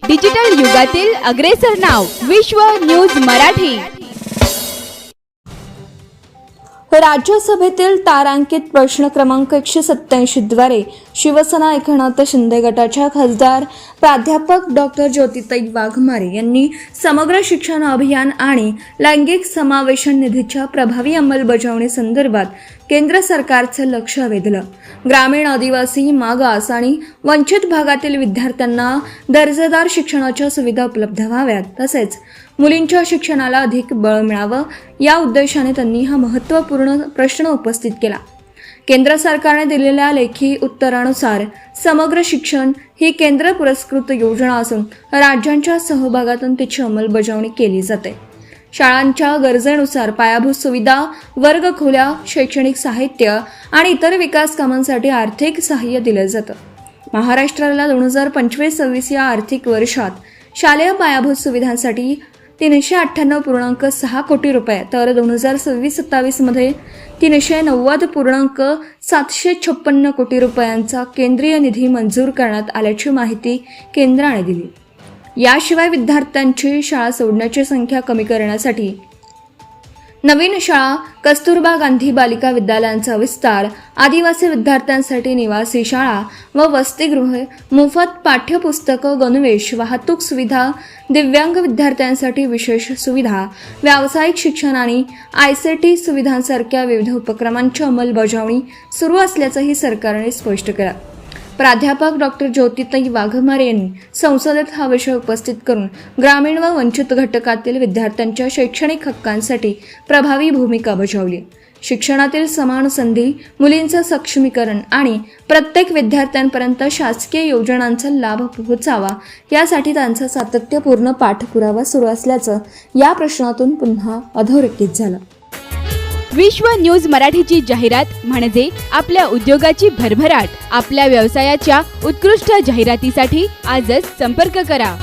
Digital युगातील अग्रेसर नाव विश्व न्यूज मराठी। राज्यसभेतील तारांकित प्रश्न क्रमांक 187 द्वारे शिवसेना एकनाथ शिंदे गटाच्या खासदार प्राध्यापक डॉक्टर ज्योतिताई वाघमारे यांनी समग्र शिक्षण अभियान आणि लैंगिक समावेशन निधीच्या प्रभावी अंमलबजावणी संदर्भात केंद्र सरकारचं लक्ष वेधलं। ग्रामीण, आदिवासी, मागास आणि वंचित भागातील विद्यार्थ्यांना दर्जेदार शिक्षणाच्या सुविधा उपलब्ध व्हाव्यात, तसेच मुलींच्या शिक्षणाला अधिक बळ मिळावं या उद्देशाने त्यांनी हा महत्त्वपूर्ण प्रश्न उपस्थित केला। केंद्र सरकारने दिलेल्या लेखी उत्तरानुसार समग्र शिक्षण ही केंद्र पुरस्कृत योजना असून राज्यांच्या सहभागातून तिची अंमलबजावणी केली जाते। शाळांच्या गरजेनुसार पायाभूत सुविधा, वर्गखोल्या, शैक्षणिक साहित्य आणि इतर विकास कामांसाठी आर्थिक सहाय्य दिलं जातं। महाराष्ट्राला 2025-26 या आर्थिक वर्षात शालेय पायाभूत सुविधांसाठी 398.6 कोटी रुपये तर 2026-27 मध्ये 390.756 कोटी रुपयांचा केंद्रीय निधी मंजूर करण्यात आल्याची माहिती केंद्राने दिली। याशिवाय विद्यार्थ्यांची शाळा सोडण्याची संख्या कमी करण्यासाठी नवीन शाळा, कस्तुरबा गांधी बालिका विद्यालयांचा विस्तार, आदिवासी विद्यार्थ्यांसाठी निवासी शाळा व वसतिगृहे, मोफत पाठ्यपुस्तकं, गणवेश, वाहतूक सुविधा, दिव्यांग विद्यार्थ्यांसाठी विशेष सुविधा, व्यावसायिक शिक्षण आणि ICT सुविधांसारख्या विविध उपक्रमांची अंमलबजावणी सुरू असल्याचंही सरकारने स्पष्ट केलं। प्राध्यापक डॉक्टर ज्योतिताई वाघमारे यांनी संसदेत हा विषय उपस्थित करून ग्रामीण व वंचित घटकातील विद्यार्थ्यांच्या शैक्षणिक हक्कांसाठी प्रभावी भूमिका बजावली। शिक्षणातील समान संधी, मुलींचं सक्षमीकरण आणि प्रत्येक विद्यार्थ्यांपर्यंत शासकीय योजनांचा लाभ पोहोचावा यासाठी त्यांचा सातत्यपूर्ण पाठपुरावा सुरू असल्याचं या प्रश्नातून पुन्हा अधोरेखित झालं। विश्व न्यूज मराठीची जाहिरात म्हणजे आपल्या उद्योगाची भरभराट। आपल्या व्यवसायाच्या उत्कृष्ट जाहिरातीसाठी आजच संपर्क करा।